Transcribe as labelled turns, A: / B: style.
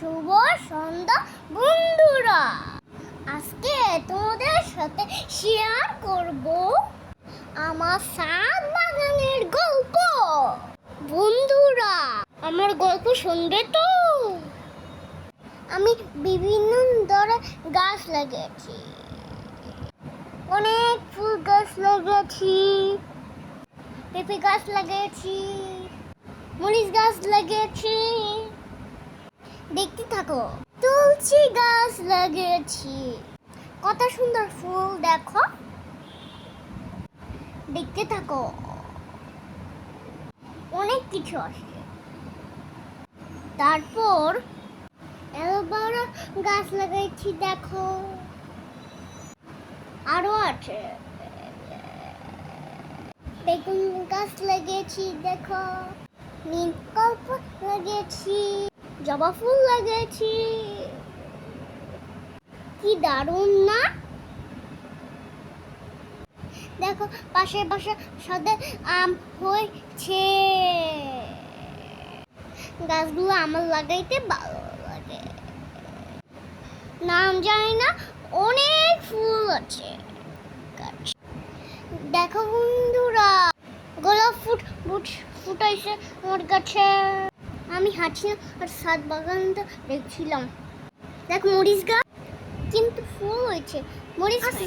A: শুভ সন্ধ্যা বন্ধুরা। আজকে তোমাদের সাথে শেয়ার করব আমার ছাদ বাগানের গল্প। বন্ধুরা, আমার গল্প শুনবে তো? আমি বিভিন্ন ধরনের গাছ লাগিয়েছি, অনেক ফুল গাছ লাগিয়েছি, পেঁপে গাছ লাগিয়েছি, মরিচ গাছ লাগিয়েছি। দেখতে থাকো। তুলসী গাছ লাগিয়েছি, কত সুন্দর ফুল দেখো। দেখতে থাকো, অনেক কিছু আছে। তারপর অ্যালোভেরা গাছ লাগাইছি, দেখো আরো আছে। বেগুন গাছ লাগিয়েছি, দেখো নীল কল্প লাগিয়েছি, জবা ফুল লাগিয়েছি। কি দারুণ না? দেখো পাশে পাশে সাথে আম হয়েছে। গাছগুলো আমার লাগাইতে ভালো লাগে, নাম জানি না, অনেক ফুল আছে। দেখো বন্ধুরা, গোলাপ ফুটাইছে আমার গাছে। আমি হাঁটছিলাম আর ছাদ বাগানটা দেখছিলাম। দেখ মরিচ গাছ, কিন্তু ফুল হয়েছে। মরিচ গাছ